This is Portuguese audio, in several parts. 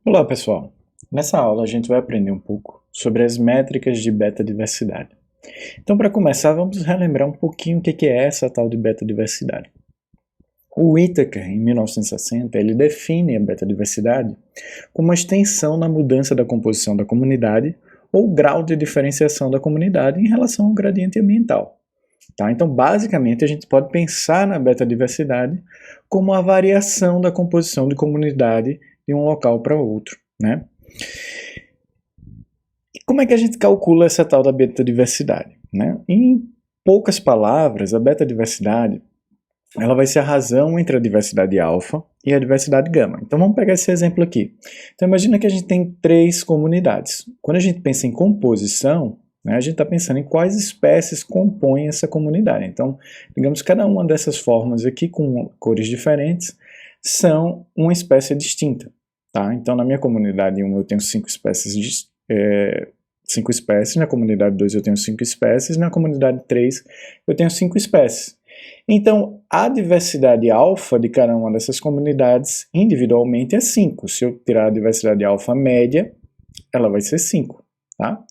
Olá pessoal, nessa aula a gente vai aprender um pouco sobre as métricas de beta-diversidade. Então, para começar, vamos relembrar um pouquinho o que é essa tal de beta-diversidade. O Whittaker, em 1960, ele define a beta-diversidade como uma extensão na mudança da composição da comunidade ou grau de diferenciação da comunidade em relação ao gradiente ambiental. Tá? Então, basicamente, a gente pode pensar na beta-diversidade como a variação da composição de comunidade de um local para outro, né? E como é que a gente calcula essa tal da beta-diversidade, né? Em poucas palavras, a beta-diversidade ela vai ser a razão entre a diversidade alfa e a diversidade gama. Então vamos pegar esse exemplo aqui. Então imagina que a gente tem três comunidades. Quando a gente pensa em composição, né, a gente está pensando em quais espécies compõem essa comunidade. Então, digamos que cada uma dessas formas aqui, com cores diferentes, são uma espécie distinta. Tá? Então, na minha comunidade 1 eu tenho 5 espécies, na comunidade 2 eu tenho 5 espécies, na comunidade 3 eu tenho 5 espécies. Então, a diversidade alfa de cada uma dessas comunidades individualmente é 5. Se eu tirar a diversidade alfa média, ela vai ser 5. Tá?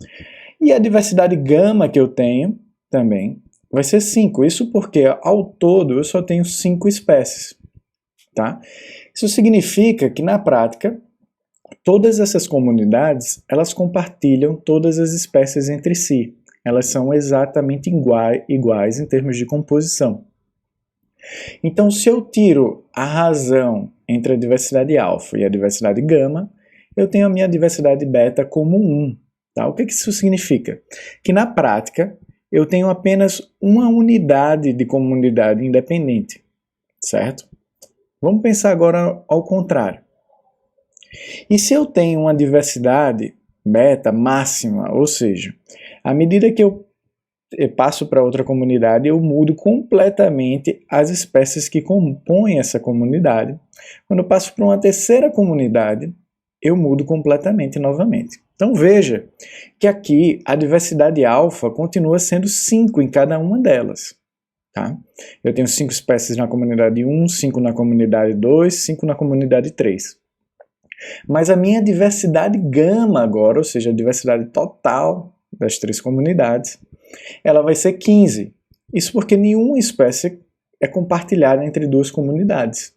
E a diversidade gama que eu tenho também vai ser 5. Isso porque, ao todo, eu só tenho 5 espécies. Tá? Isso significa que, na prática, todas essas comunidades, elas compartilham todas as espécies entre si. Elas são exatamente iguais em termos de composição. Então, se eu tiro a razão entre a diversidade alfa e a diversidade gama, eu tenho a minha diversidade beta como 1. Tá? O que isso significa? Que, na prática, eu tenho apenas uma unidade de comunidade independente. Certo? Vamos pensar agora ao contrário. E se eu tenho uma diversidade beta máxima, ou seja, à medida que eu passo para outra comunidade, eu mudo completamente as espécies que compõem essa comunidade. Quando eu passo para uma terceira comunidade, eu mudo completamente novamente. Então veja que aqui a diversidade alfa continua sendo 5 em cada uma delas. Tá? Eu tenho 5 espécies na comunidade 1, 5 na comunidade 2, 5 na comunidade 3. Mas a minha diversidade gama agora, ou seja, a diversidade total das 3 comunidades, ela vai ser 15. Isso porque nenhuma espécie é compartilhada entre 2 comunidades.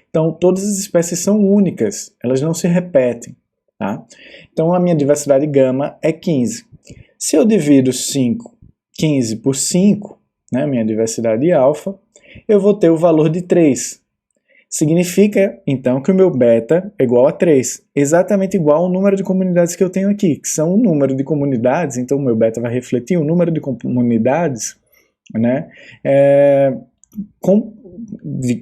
Então, todas as espécies são únicas, elas não se repetem. Tá? Então, a minha diversidade gama é 15. Se eu divido 15 por 5, né, minha diversidade alfa, eu vou ter o valor de 3. Significa, então, que o meu beta é igual a 3, exatamente igual ao número de comunidades que eu tenho aqui, que são o número de comunidades, então o meu beta vai refletir o número de comunidades, né,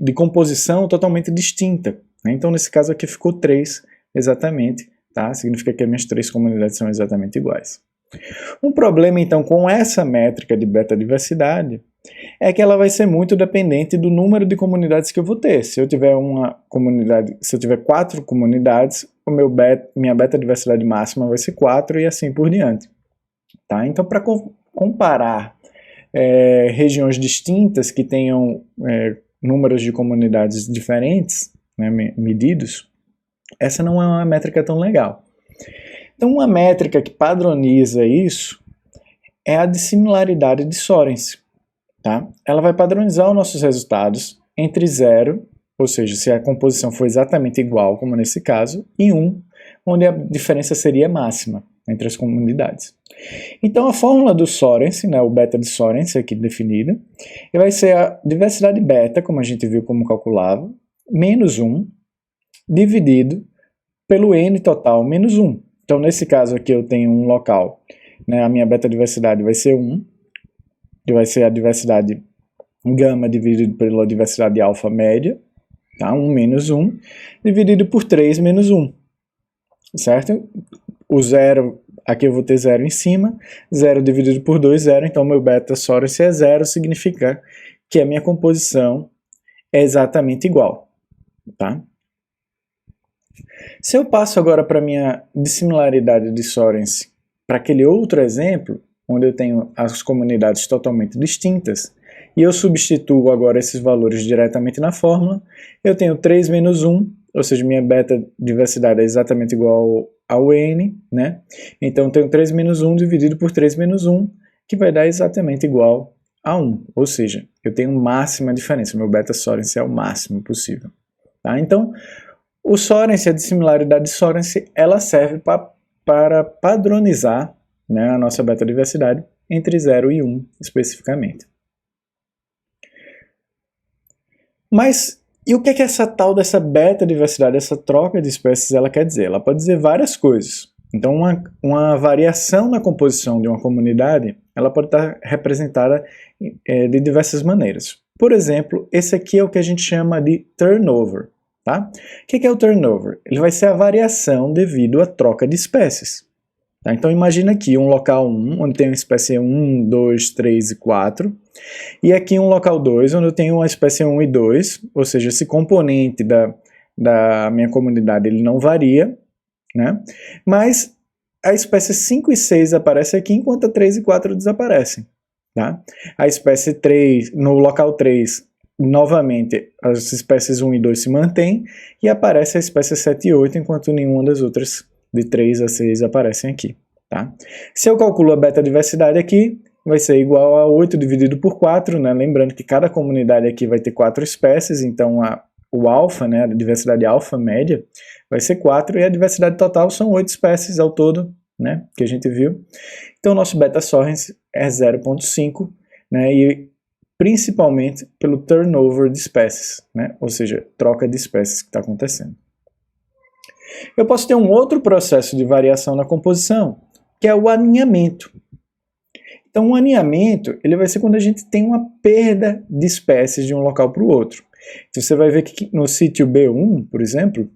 de composição totalmente distinta. Né? Então, nesse caso aqui ficou 3, exatamente, tá? Significa que as minhas 3 comunidades são exatamente iguais. Um problema, então, com essa métrica de beta-diversidade é que ela vai ser muito dependente do número de comunidades que eu vou ter. Se eu tiver se eu tiver 4 comunidades, minha beta-diversidade máxima vai ser 4 e assim por diante. Tá? Então, para comparar regiões distintas que tenham números de comunidades diferentes, né, medidos, essa não é uma métrica tão legal. Então, uma métrica que padroniza isso é a dissimilaridade de Sorensen. Tá? Ela vai padronizar os nossos resultados entre 0, ou seja, se a composição for exatamente igual, como nesse caso, e 1, onde a diferença seria máxima entre as comunidades. Então, a fórmula do Sorensen, né, o beta de Sorensen aqui definida, vai ser a diversidade beta, como a gente viu como calculava, menos 1, dividido pelo n total menos 1. Então, nesse caso aqui eu tenho um local, né, a minha beta-diversidade vai ser 1, que vai ser a diversidade gama dividido pela diversidade alfa média, tá? 1 menos 1, dividido por 3 menos 1, certo? O 0, aqui eu vou ter 0 em cima, 0 dividido por 2, 0, então meu beta Sorensen é 0, significa que a minha composição é exatamente igual, tá? Se eu passo agora para a minha dissimilaridade de Sorensen, para aquele outro exemplo, onde eu tenho as comunidades totalmente distintas, e eu substituo agora esses valores diretamente na fórmula, eu tenho 3 menos 1 ou seja, minha beta diversidade é exatamente igual ao N, né? Então eu tenho 3 menos 1 dividido por 3 menos 1, que vai dar exatamente igual a 1, ou seja, eu tenho máxima diferença, meu beta Sorensen é o máximo possível. Tá? Então, o Sorensen, a dissimilaridade de Sorensen, ela serve para padronizar, né, a nossa beta diversidade entre 0 e 1 especificamente. Mas e o que é que essa tal dessa beta diversidade, essa troca de espécies, ela quer dizer? Ela pode dizer várias coisas. Então, uma variação na composição de uma comunidade, ela pode estar representada de diversas maneiras. Por exemplo, esse aqui é o que a gente chama de turnover. Tá? O que é o turnover? Ele vai ser a variação devido à troca de espécies. Tá? Então, imagina aqui um local 1, onde tem uma espécie 1, 2, 3 e 4. E aqui um local 2, onde eu tenho uma espécie 1 e 2, ou seja, esse componente da minha comunidade ele não varia, né? Mas a espécie 5 e 6 aparece aqui, enquanto a 3 e 4 desaparecem. Tá? A espécie 3, no local 3, novamente, as espécies 1 e 2 se mantêm, e aparece a espécie 7 e 8, enquanto nenhuma das outras, de 3 a 6, aparecem aqui. Tá? Se eu calculo a beta-diversidade aqui, vai ser igual a 8 dividido por 4, né? Lembrando que cada comunidade aqui vai ter 4 espécies, então o alfa, né, a diversidade alfa média, vai ser 4, e a diversidade total são 8 espécies ao todo, né, que a gente viu. Então, o nosso beta Sorensen é 0,5, né, e principalmente pelo turnover de espécies, né, ou seja, troca de espécies que está acontecendo. Eu posso ter um outro processo de variação na composição, que é o aninhamento. Então, o aninhamento ele vai ser quando a gente tem uma perda de espécies de um local para o outro. Então, você vai ver que no sítio B1, por exemplo,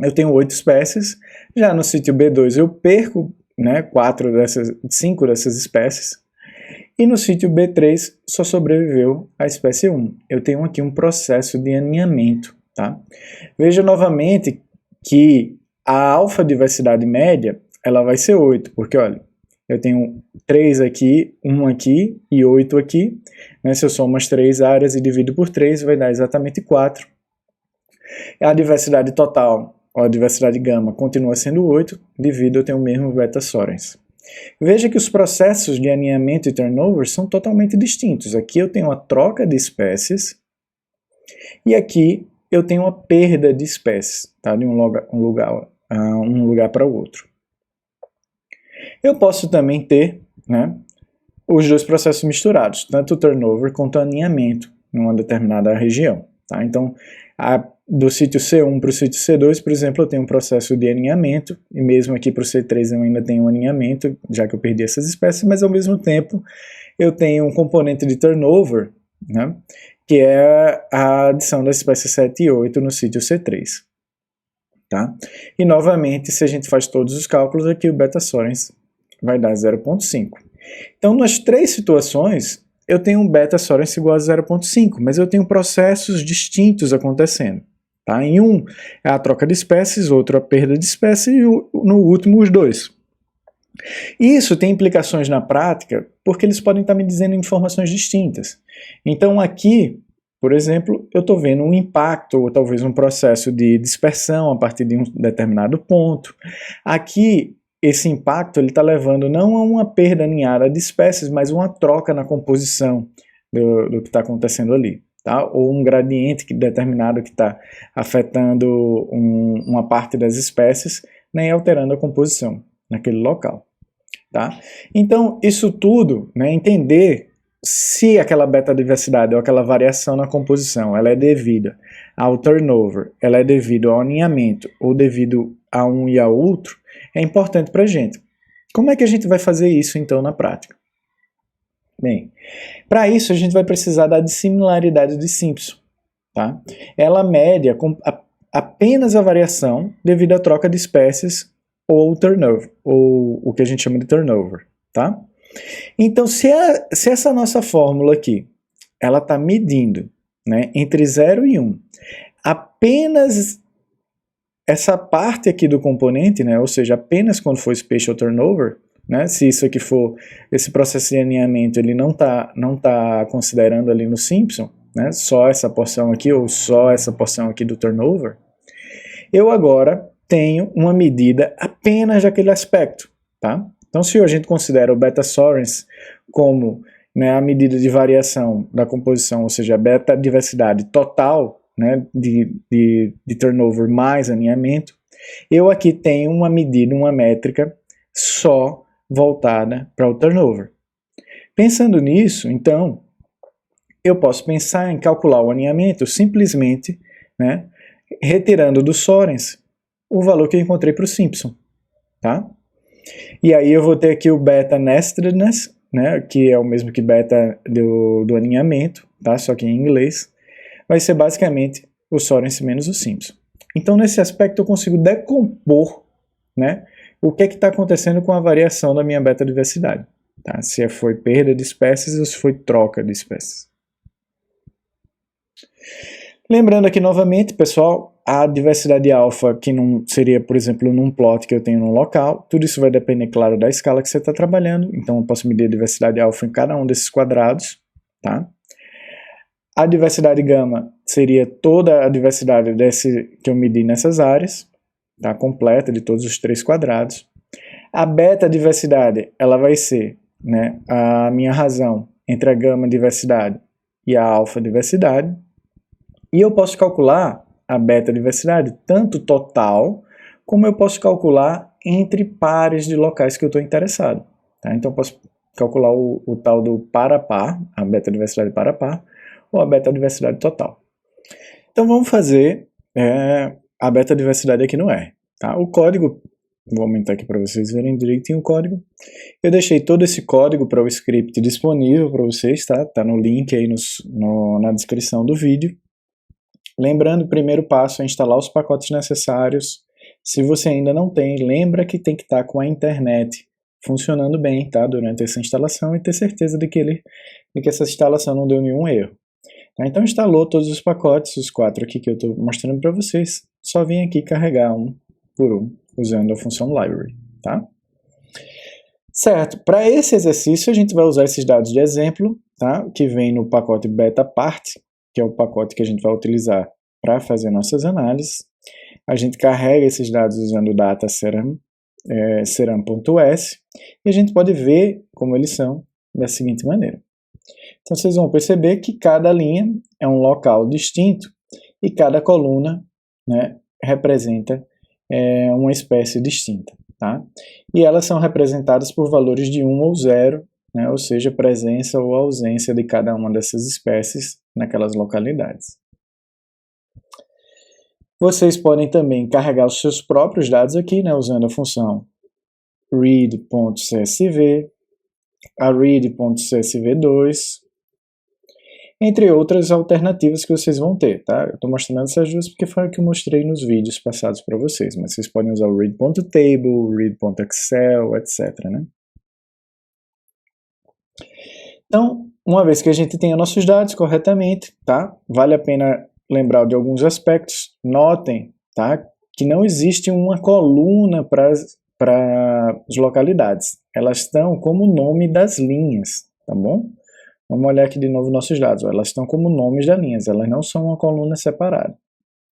eu tenho 8 espécies, já no sítio B2 eu perco, né, 5 dessas espécies, e no sítio B3 só sobreviveu a espécie 1. Eu tenho aqui um processo de aninhamento. Tá? Veja novamente que a alfa-diversidade média ela vai ser 8, porque olha, eu tenho 3 aqui, 1 aqui e 8 aqui. Né? Se eu somo as 3 áreas e divido por 3, vai dar exatamente 4. A diversidade total, ou a diversidade gama, continua sendo 8, devido eu ter o mesmo beta Sorensen. Veja que os processos de aninhamento e turnover são totalmente distintos. Aqui eu tenho uma troca de espécies, e aqui eu tenho uma perda de espécies, tá? De um lugar para o outro. Eu posso também ter, né, os dois processos misturados, tanto o turnover quanto o aninhamento em uma determinada região. Tá? Então, do sítio C1 para o sítio C2, por exemplo, eu tenho um processo de aninhamento, e mesmo aqui para o C3 eu ainda tenho um aninhamento, já que eu perdi essas espécies, mas ao mesmo tempo eu tenho um componente de turnover, né, que é a adição das espécies 7 e 8 no sítio C3. Tá? E novamente, se a gente faz todos os cálculos aqui, o beta Sorensen vai dar 0,5. Então, nas 3 situações, eu tenho um beta Sorensen igual a 0,5, mas eu tenho processos distintos acontecendo. Tá? Em um é a troca de espécies, outro a perda de espécies e no último os dois. Isso tem implicações na prática porque eles podem estar me dizendo informações distintas. Então aqui, por exemplo, eu estou vendo um impacto ou talvez um processo de dispersão a partir de um determinado ponto. Aqui esse impacto está levando não a uma perda aninhada de espécies, mas uma troca na composição do que está acontecendo ali. Tá? Ou um gradiente determinado que está afetando uma parte das espécies, né, e alterando a composição naquele local. Tá? Então, isso tudo, né, entender se aquela beta-diversidade ou aquela variação na composição ela é devida ao turnover, ela é devido ao aninhamento ou devido a um e a outro, é importante para a gente. Como é que a gente vai fazer isso, então, na prática? Bem, para isso a gente vai precisar da dissimilaridade de Simpson. Tá? Ela mede apenas a variação devido à troca de espécies ou turnover, ou o que a gente chama de turnover. Tá? Então, se essa nossa fórmula aqui ela está medindo, né, entre 0 e 1, apenas essa parte aqui do componente, né, ou seja, apenas quando for spatial turnover, né, se isso aqui for, esse processo de aninhamento, ele não tá considerando ali no Simpson, né, só essa porção aqui ou só essa porção aqui do turnover, eu agora tenho uma medida apenas daquele aspecto, tá? Então, se a gente considera o beta Sorens como, né, a medida de variação da composição, ou seja, a beta diversidade total, né, de turnover mais alinhamento, eu aqui tenho uma medida, uma métrica só voltada para o turnover. Pensando nisso, então, eu posso pensar em calcular o alinhamento simplesmente, né, retirando do Sorens o valor que eu encontrei para o Simpson, tá? E aí eu vou ter aqui o beta nestedness, né, que é o mesmo que beta do alinhamento, tá? Só que em inglês. Vai ser basicamente o Sorens menos o Simpson. Então, nesse aspecto, eu consigo decompor, né, o que está acontecendo com a variação da minha beta diversidade. Tá? Se foi perda de espécies ou se foi troca de espécies. Lembrando aqui novamente, pessoal, a diversidade alfa, que não seria, por exemplo, num plot que eu tenho no local, tudo isso vai depender, claro, da escala que você está trabalhando, então eu posso medir a diversidade alfa em cada um desses quadrados, tá? A diversidade gama seria toda a diversidade que eu medi nessas áreas, tá? Completa de todos os 3 quadrados. A beta diversidade, ela vai ser, né, a minha razão entre a gama diversidade e a alfa diversidade. E eu posso calcular a beta diversidade tanto total, como eu posso calcular entre pares de locais que eu estou interessado. Tá? Então eu posso calcular o tal do par a par, a beta diversidade par a par, ou a beta diversidade total. Então vamos fazer a beta diversidade aqui no R. Tá? O código, vou aumentar aqui para vocês verem direitinho o código. Eu deixei todo esse código para o script disponível para vocês, tá? Tá no link aí na descrição do vídeo. Lembrando, o primeiro passo é instalar os pacotes necessários. Se você ainda não tem, lembra que tem que estar com a internet funcionando bem, tá? Durante essa instalação e ter certeza de que essa instalação não deu nenhum erro. Então instalou todos os pacotes, os 4 aqui que eu estou mostrando para vocês. Só vim aqui carregar um por um, usando a função library, tá? Certo, para esse exercício a gente vai usar esses dados de exemplo, tá? Que vem no pacote beta-part, que é o pacote que a gente vai utilizar para fazer nossas análises. A gente carrega esses dados usando o data serum.s e a gente pode ver como eles são da seguinte maneira. Então vocês vão perceber que cada linha é um local distinto e cada coluna, né, representa uma espécie distinta. Tá? E elas são representadas por valores de 1 ou 0, né, ou seja, presença ou ausência de cada uma dessas espécies naquelas localidades. Vocês podem também carregar os seus próprios dados aqui, né, usando a função read.csv, a read.csv2, entre outras alternativas que vocês vão ter, tá? Eu estou mostrando essas duas porque foi o que eu mostrei nos vídeos passados para vocês, mas vocês podem usar o read.table, read.excel, etc, né? Então, uma vez que a gente tenha nossos dados corretamente, tá? Vale a pena lembrar de alguns aspectos. Notem, tá? Que não existe uma coluna para as localidades. Elas estão como nome das linhas, tá bom? Vamos olhar aqui de novo nossos dados. Elas estão como nomes das linhas, elas não são uma coluna separada.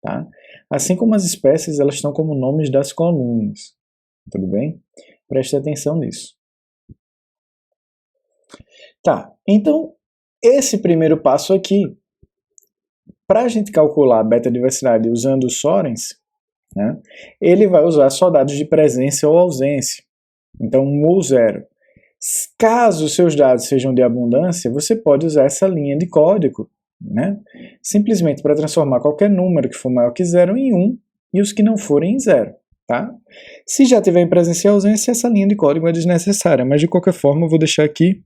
Tá? Assim como as espécies, elas estão como nomes das colunas. Tudo bem? Preste atenção nisso. Tá, então, esse primeiro passo aqui, para a gente calcular a beta-diversidade usando o Sorens, né, ele vai usar só dados de presença ou ausência. Então, 1 ou 0. Caso seus dados sejam de abundância, você pode usar essa linha de código, né? Simplesmente para transformar qualquer número que for maior que 0 em 1 e os que não forem em 0. Tá? Se já tiver em presença e ausência, essa linha de código é desnecessária, mas de qualquer forma eu vou deixar aqui,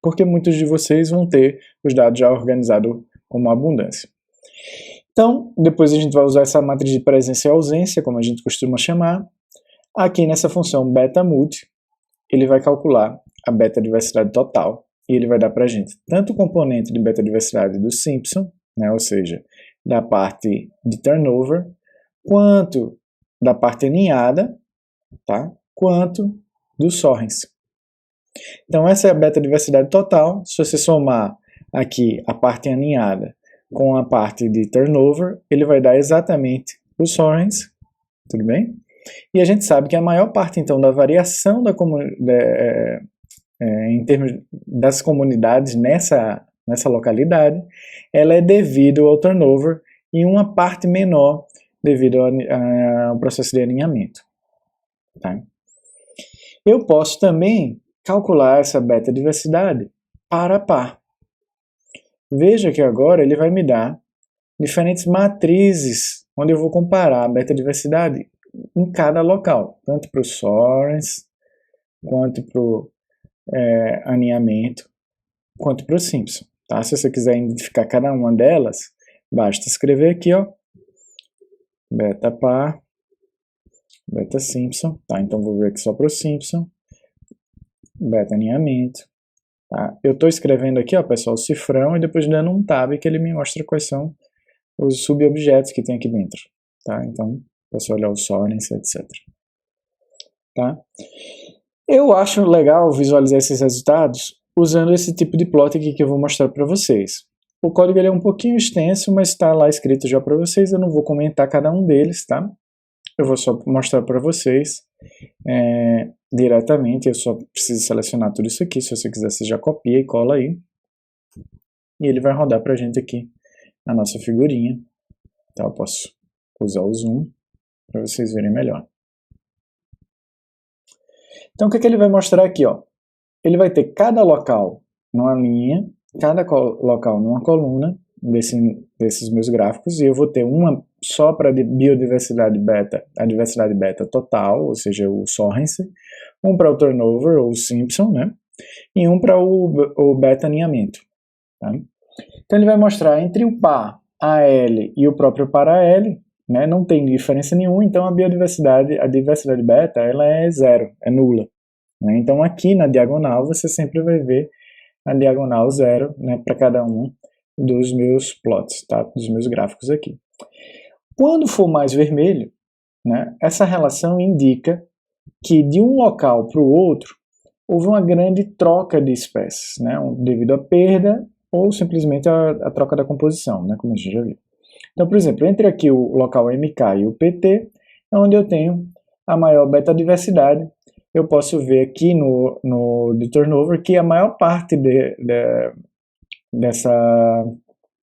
porque muitos de vocês vão ter os dados já organizados como abundância. Então, depois a gente vai usar essa matriz de presença e ausência, como a gente costuma chamar. Aqui nessa função beta-mult, ele vai calcular a beta-diversidade total e ele vai dar para a gente tanto o componente de beta-diversidade do Simpson, né, ou seja, da parte de turnover, quanto da parte aninhada, tá, quanto do Sorens. Então essa é a beta-diversidade total. Se você somar aqui a parte aninhada com a parte de turnover, ele vai dar exatamente o Sorens, tudo bem? E a gente sabe que a maior parte, então, da variação em termos das comunidades nessa localidade, ela é devido ao turnover e uma parte menor devido ao processo de aninhamento. Tá? Eu posso também calcular essa beta-diversidade par a par. Veja que agora ele vai me dar diferentes matrizes, onde eu vou comparar a beta-diversidade em cada local, tanto para o Sorens, quanto para o aninhamento, quanto para o Simpson. Tá? Se você quiser identificar cada uma delas, basta escrever aqui, ó, beta par, beta Simpson, tá? Então vou ver aqui só para o Simpson, beta aninhamento. Tá? Eu estou escrevendo aqui, ó, pessoal, o cifrão e depois dando um tab que ele me mostra quais são os subobjetos que tem aqui dentro. Tá? Então, posso olhar o Sorens, etc. Tá? Eu acho legal visualizar esses resultados usando esse tipo de plot aqui que eu vou mostrar para vocês. O código ele é um pouquinho extenso, mas está lá escrito já para vocês, eu não vou comentar cada um deles, tá? Eu vou só mostrar para vocês diretamente, eu só preciso selecionar tudo isso aqui, se você quiser você já copia e cola aí. E ele vai rodar para a gente aqui a nossa figurinha. Então eu posso usar o zoom para vocês verem melhor. Então o que ele vai mostrar aqui? Ó? Ele vai ter cada local numa linha, cada local numa coluna desses meus gráficos, e eu vou ter uma só para biodiversidade beta, a diversidade beta total, ou seja, o Sorens, um para o turnover, ou o Simpson, né? E um para o beta aninhamento. Tá? Então ele vai mostrar entre o par AL e o próprio par AL, né? Não tem diferença nenhuma, então a diversidade beta, ela é zero, é nula. Né? Então aqui na diagonal você sempre vai ver a diagonal zero, né, para cada um dos meus plots, tá? Dos meus gráficos aqui. Quando for mais vermelho, né, essa relação indica que de um local para o outro houve uma grande troca de espécies, né, devido à perda ou simplesmente a troca da composição, né, como a gente já viu. Então, por exemplo, entre aqui o local MK e o PT, é onde eu tenho a maior beta-diversidade. Eu posso ver aqui no de turnover que a maior parte dessa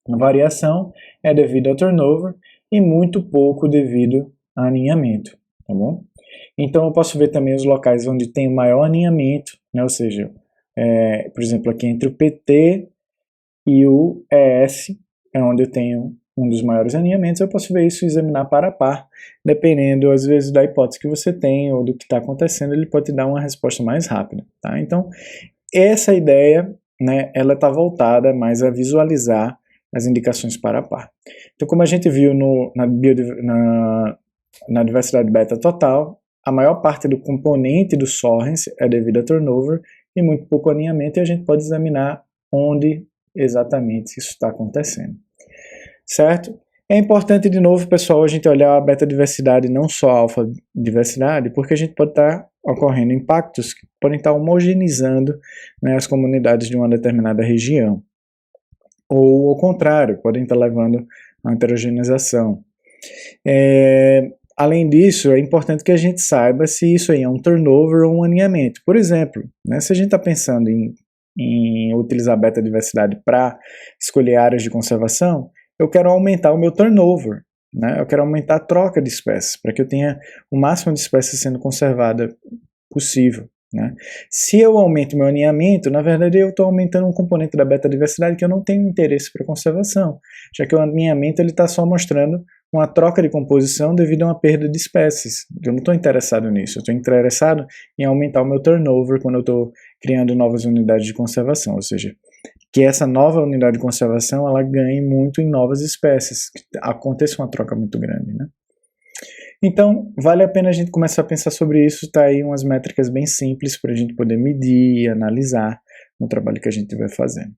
variação é devido ao turnover e muito pouco devido a aninhamento, tá bom? Então eu posso ver também os locais onde tem maior aninhamento, né? Ou seja, por exemplo, aqui entre o PT e o ES, é onde eu tenho um dos maiores aninhamentos, eu posso ver isso e examinar par a par, dependendo às vezes da hipótese que você tem ou do que está acontecendo, ele pode te dar uma resposta mais rápida, tá? Então, essa ideia, né, ela está voltada mais a visualizar as indicações par a par. Então, como a gente viu na diversidade beta total, a maior parte do componente do Sorens é devido a turnover e muito pouco aninhamento, e a gente pode examinar onde exatamente isso está acontecendo. Certo? É importante, de novo, pessoal, a gente olhar a beta-diversidade, não só a alfa-diversidade, porque a gente pode estar ocorrendo impactos que podem estar homogeneizando, né, as comunidades de uma determinada região. Ou, ao contrário, podem estar levando a uma heterogeneização. Além disso, é importante que a gente saiba se isso aí é um turnover ou um aninhamento. Por exemplo, né, se a gente está pensando em utilizar a beta-diversidade para escolher áreas de conservação, eu quero aumentar o meu turnover, né? Eu quero aumentar a troca de espécies, para que eu tenha o máximo de espécies sendo conservada possível, né? Se eu aumento meu aninhamento, na verdade eu estou aumentando um componente da beta-diversidade que eu não tenho interesse para conservação, já que o aninhamento está só mostrando uma troca de composição devido a uma perda de espécies. Eu não estou interessado nisso, eu estou interessado em aumentar o meu turnover quando eu estou criando novas unidades de conservação, ou seja, que essa nova unidade de conservação ela ganhe muito em novas espécies, que aconteça uma troca muito grande, né? Então, vale a pena a gente começar a pensar sobre isso, tá aí umas métricas bem simples para a gente poder medir e analisar no trabalho que a gente vai fazendo.